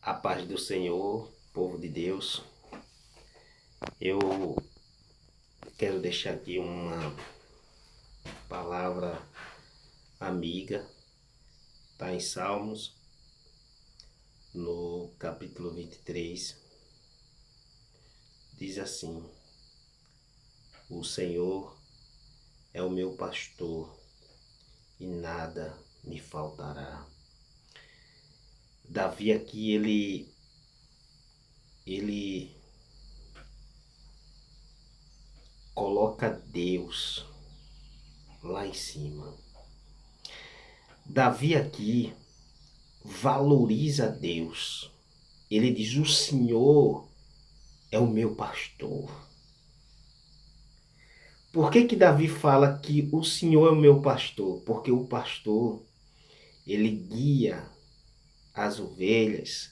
A paz do Senhor, povo de Deus. Eu quero deixar aqui uma palavra amiga. Está em Salmos, no capítulo 23. Diz assim: o Senhor é o meu pastor e nada me faltará. Davi aqui, ele coloca Deus lá em cima. Davi aqui valoriza Deus. Ele diz: o Senhor é o meu pastor. Por que Davi fala que o Senhor é o meu pastor? Porque o pastor, ele guia as ovelhas,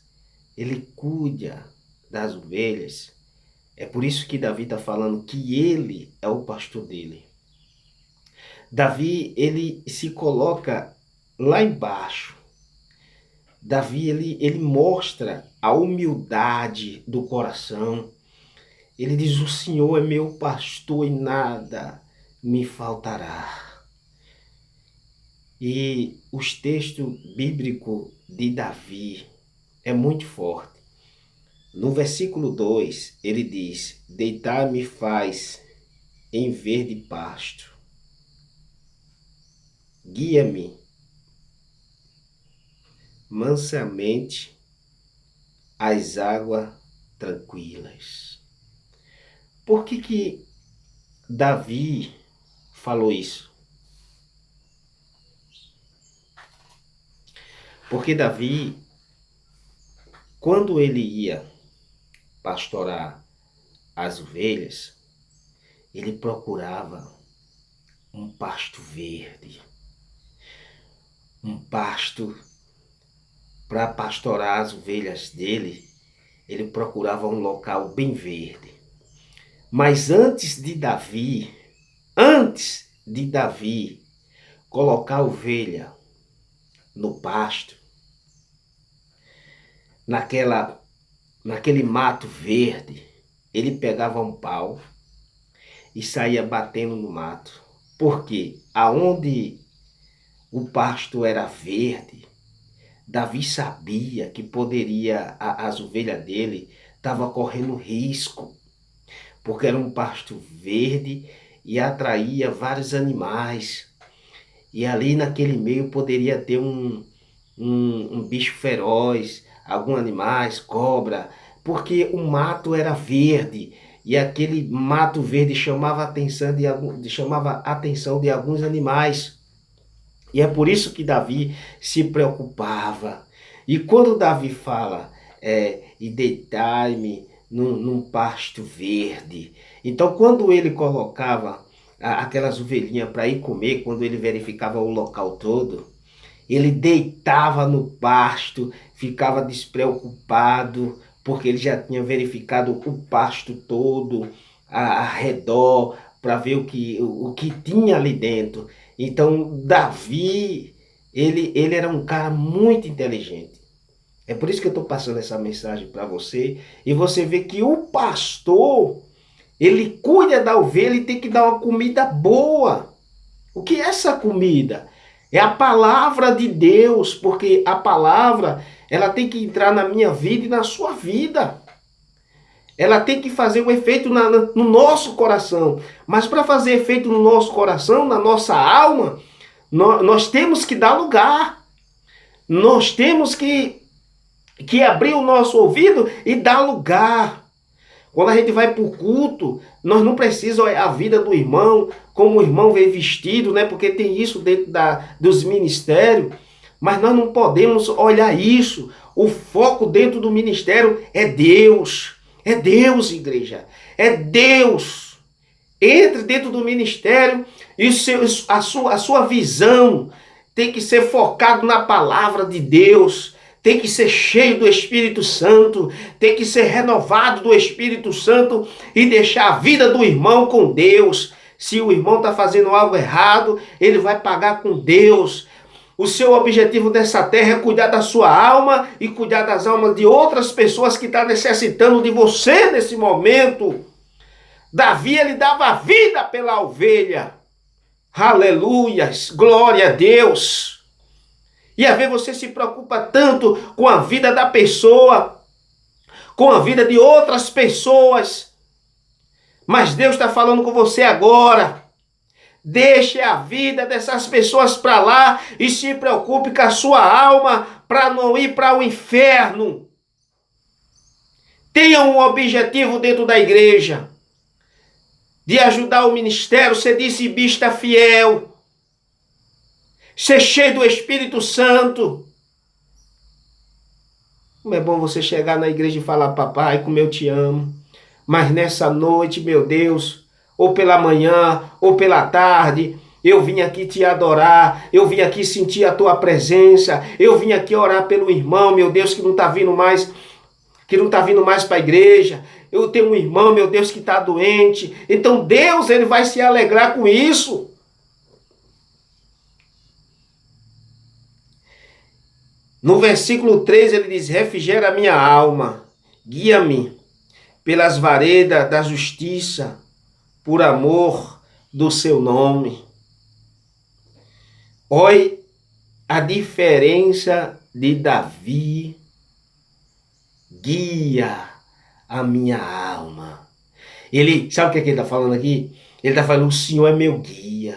ele cuida das ovelhas. É por isso que Davi está falando que ele é o pastor dele. Davi, ele se coloca lá embaixo. Davi, ele mostra a humildade do coração. Ele diz: o Senhor é meu pastor e nada me faltará. E os textos bíblicos de Davi é muito forte. No versículo 2, ele diz: deitar-me faz em verde pasto. Guia-me mansamente às águas tranquilas. Por que Davi falou isso? Porque Davi, quando ele ia pastorar as ovelhas, ele procurava um pasto verde, um pasto para pastorar as ovelhas dele. Ele procurava um local bem verde. Mas antes de Davi colocar a ovelha no pasto, naquele mato verde, ele pegava um pau e saía batendo no mato. Porque aonde o pasto era verde, Davi sabia que as ovelhas dele estavam correndo risco, porque era um pasto verde e atraía vários animais. E ali naquele meio poderia ter um bicho feroz, alguns animais, cobra, porque o mato era verde e aquele mato verde chamava a atenção de alguns animais. E é por isso que Davi se preocupava. E quando Davi fala, e deitar-me num pasto verde, então quando ele colocava aquelas ovelhinhas para ir comer, quando ele verificava o local todo, ele deitava no pasto, ficava despreocupado, porque ele já tinha verificado o pasto todo ao redor, para ver o que tinha ali dentro. Então, Davi, ele era um cara muito inteligente. É por isso que eu estou passando essa mensagem para você. E você vê que o pastor, ele cuida da ovelha e tem que dar uma comida boa. O que é essa comida? É a palavra de Deus, porque a palavra, ela tem que entrar na minha vida e na sua vida. Ela tem que fazer um efeito no nosso coração. Mas para fazer efeito no nosso coração, na nossa alma, nós temos que dar lugar. Nós temos que abrir o nosso ouvido e dar lugar. Quando a gente vai para o culto, nós não precisamos olhar a vida do irmão, como o irmão vem vestido, né? Porque tem isso dentro dos ministérios. Mas nós não podemos olhar isso. O foco dentro do ministério é Deus. É Deus, igreja. É Deus. Entre dentro do ministério e a sua visão tem que ser focado na palavra de Deus. Tem que ser cheio do Espírito Santo, tem que ser renovado do Espírito Santo e deixar a vida do irmão com Deus. Se o irmão está fazendo algo errado, ele vai pagar com Deus. O seu objetivo nessa terra é cuidar da sua alma e cuidar das almas de outras pessoas que estão necessitando de você nesse momento. Davi, ele dava vida pela ovelha. Aleluias, glória a Deus. E às vezes você se preocupa tanto com a vida da pessoa, com a vida de outras pessoas. Mas Deus está falando com você agora. Deixe a vida dessas pessoas para lá e se preocupe com a sua alma para não ir para o inferno. Tenha um objetivo dentro da igreja, de ajudar o ministério, ser dizimista fiel, ser cheio do Espírito Santo. Como é bom você chegar na igreja e falar: papai, como eu te amo. Mas nessa noite, meu Deus, ou pela manhã, ou pela tarde, eu vim aqui te adorar, eu vim aqui sentir a tua presença, eu vim aqui orar pelo irmão, meu Deus, que não está vindo mais para a igreja. Eu tenho um irmão, meu Deus, que está doente. Então Deus, ele vai se alegrar com isso. No versículo 3 ele diz: refrigera a minha alma, guia-me pelas varedas da justiça, por amor do seu nome. Olha a diferença de Davi. Guia a minha alma. Ele, sabe o que ele está falando aqui? Ele está falando: o Senhor é meu guia.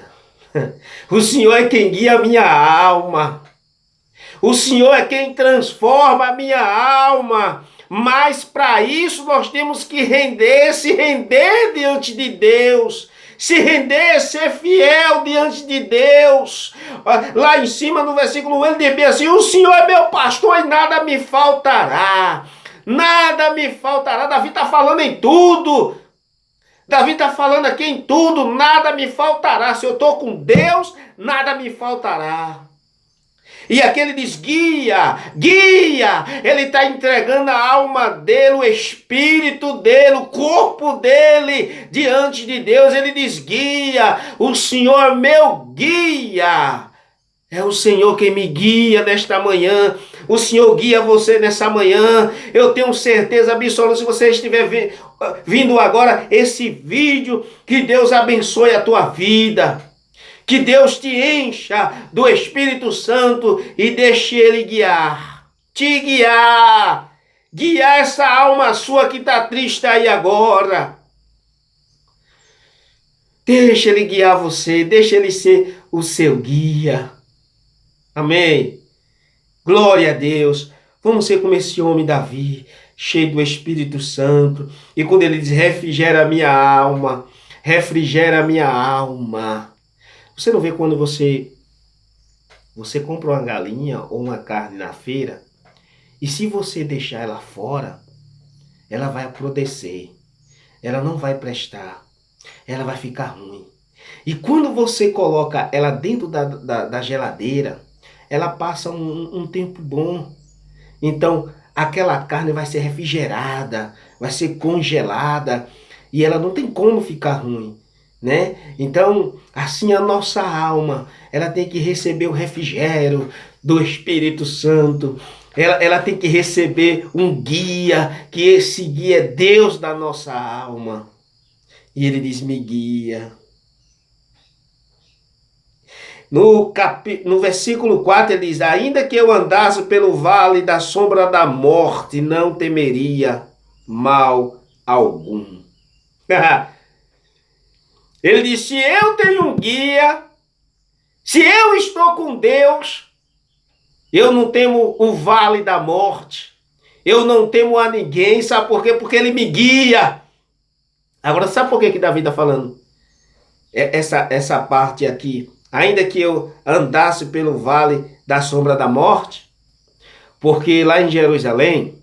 O Senhor é quem guia a minha alma. O Senhor é quem transforma a minha alma. Mas para isso nós temos que se render diante de Deus. Se render, ser fiel diante de Deus. Lá em cima no versículo 1 ele diz bem assim: o Senhor é meu pastor e nada me faltará. Nada me faltará. Davi está falando em tudo. Davi está falando aqui em tudo. Nada me faltará. Se eu estou com Deus, nada me faltará. E aqui ele diz: guia, guia. Ele está entregando a alma dele, o espírito dele, o corpo dele diante de Deus. Ele diz: guia, o Senhor meu guia. É o Senhor quem me guia nesta manhã. O Senhor guia você nessa manhã. Eu tenho certeza absoluta, se você estiver vindo agora esse vídeo, que Deus abençoe a tua vida. Que Deus te encha do Espírito Santo e deixe Ele guiar. Te guiar. Guiar essa alma sua que está triste aí agora. Deixa Ele guiar você. Deixa Ele ser o seu guia. Amém. Glória a Deus. Vamos ser como esse homem Davi, cheio do Espírito Santo. E quando ele diz: refrigera a minha alma. Refrigera a minha alma. Você não vê quando você compra uma galinha ou uma carne na feira, e se você deixar ela fora, ela vai apodrecer, ela não vai prestar, ela vai ficar ruim. E quando você coloca ela dentro da geladeira, ela passa um tempo bom. Então aquela carne vai ser refrigerada, vai ser congelada, e ela não tem como ficar ruim. Né? Então, assim a nossa alma, ela tem que receber o refrigério do Espírito Santo. Ela tem que receber um guia, que esse guia é Deus da nossa alma. E ele diz: me guia. No versículo 4 ele diz: ainda que eu andasse pelo vale da sombra da morte, não temeria mal algum. Ele diz: se eu tenho um guia, se eu estou com Deus, eu não temo o vale da morte, eu não temo a ninguém. Sabe por quê? Porque ele me guia. Agora, sabe por que Davi está falando essa parte aqui? Ainda que eu andasse pelo vale da sombra da morte, porque lá em Jerusalém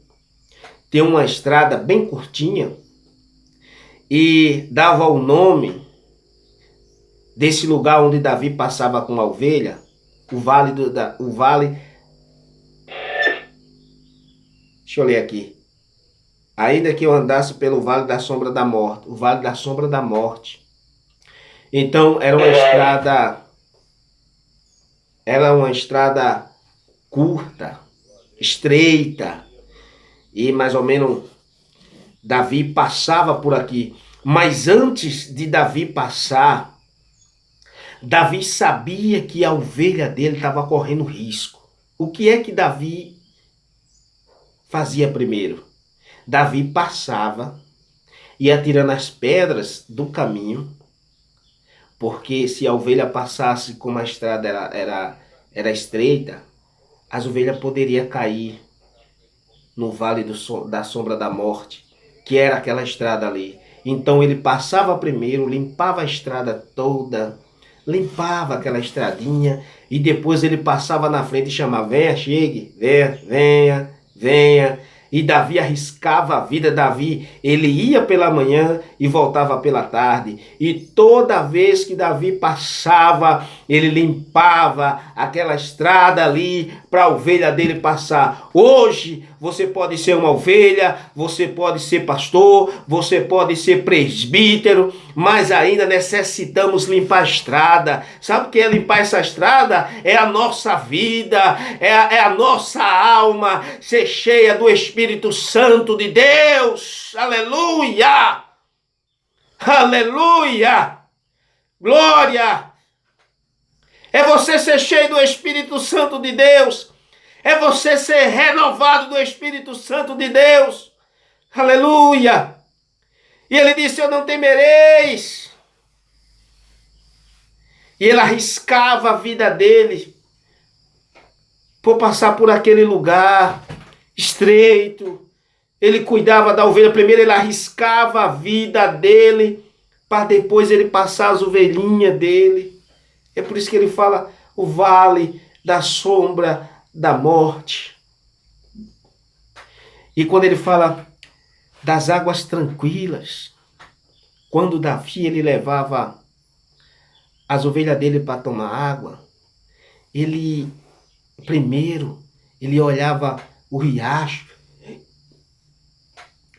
tem uma estrada bem curtinha e dava o nome desse lugar onde Davi passava com a ovelha, o vale. Deixa eu ler aqui. Ainda que eu andasse pelo vale da sombra da morte, o vale da sombra da morte. Então era uma estrada Ela é uma estrada curta, estreita, e mais ou menos Davi passava por aqui. Mas antes de Davi passar, Davi sabia que a ovelha dele estava correndo risco. O que é que Davi fazia primeiro? Davi passava, ia tirando as pedras do caminho, porque se a ovelha passasse como a estrada era estreita, as ovelhas poderiam cair no vale da sombra da morte, que era aquela estrada ali. Então ele passava primeiro, limpava a estrada toda, limpava aquela estradinha, e depois ele passava na frente e chamava: venha, chegue, venha, venha, venha. E Davi arriscava a vida. Davi, ele ia pela manhã e voltava pela tarde. E toda vez que Davi passava, ele limpava aquela estrada ali para a ovelha dele passar. Hoje você pode ser uma ovelha, você pode ser pastor, você pode ser presbítero, mas ainda necessitamos limpar a estrada. Sabe o que é limpar essa estrada? É a nossa vida, é a nossa alma ser cheia do Espírito Santo de Deus. Aleluia! Aleluia! Glória! É você ser cheio do Espírito Santo de Deus. É você ser renovado do Espírito Santo de Deus. Aleluia! E ele disse: eu não temereis. E ele arriscava a vida dele por passar por aquele lugar estreito. Ele cuidava da ovelha. Primeiro ele arriscava a vida dele, para depois ele passar as ovelhinhas dele. É por isso que ele fala o vale da sombra da morte. E quando ele fala das águas tranquilas, quando Davi ele levava as ovelhas dele para tomar água, ele primeiro ele olhava o riacho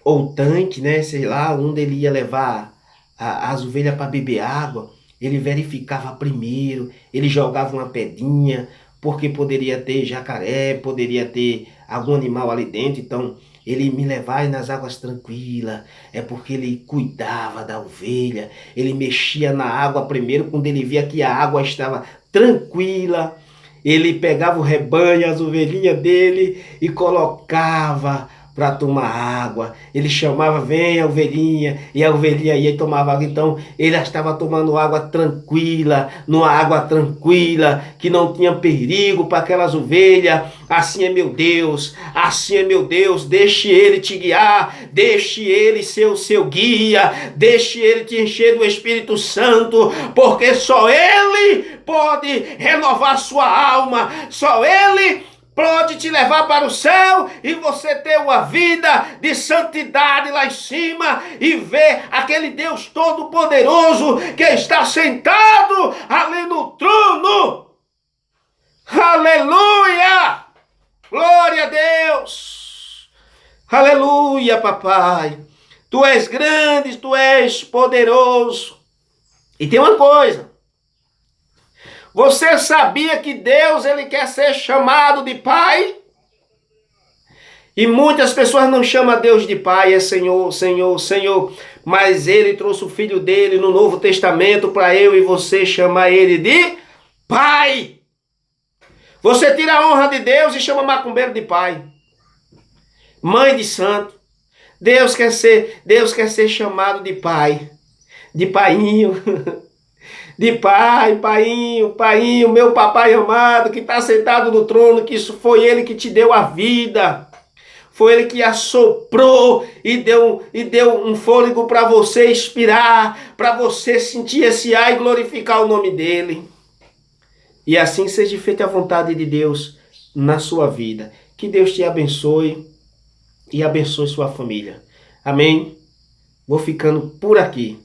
ou o tanque, né, sei lá, onde ele ia levar as ovelhas para beber água. Ele verificava primeiro, ele jogava uma pedrinha, porque poderia ter jacaré, poderia ter algum animal ali dentro. Então ele me levava nas águas tranquilas, é porque ele cuidava da ovelha. Ele mexia na água primeiro, quando ele via que a água estava tranquila, ele pegava o rebanho, as ovelhinhas dele e colocava para tomar água. Ele chamava: venha ovelhinha, e a ovelhinha ia e tomava água. Então ele estava tomando água tranquila, numa água tranquila, que não tinha perigo para aquelas ovelhas. Assim é meu Deus, assim é meu Deus. Deixe ele te guiar, deixe ele ser o seu guia, deixe ele te encher do Espírito Santo, porque só ele pode renovar sua alma, só ele pode te levar para o céu e você ter uma vida de santidade lá em cima e ver aquele Deus Todo-Poderoso que está sentado ali no trono. Aleluia! Glória a Deus! Aleluia, papai! Tu és grande, tu és poderoso. E tem uma coisa. Você sabia que Deus ele quer ser chamado de Pai? E muitas pessoas não chamam Deus de Pai, é Senhor, Senhor, Senhor. Mas Ele trouxe o Filho dele no Novo Testamento para eu e você chamar Ele de Pai. Você tira a honra de Deus e chama macumbeiro de Pai. Mãe de santo. Deus quer ser chamado de Pai. De Painho. De pai, painho, painho, meu papai amado, que está sentado no trono, que isso foi ele que te deu a vida. Foi ele que assoprou e deu um fôlego para você expirar, para você sentir esse ar e glorificar o nome dele. E assim seja feita a vontade de Deus na sua vida. Que Deus te abençoe e abençoe sua família. Amém? Vou ficando por aqui.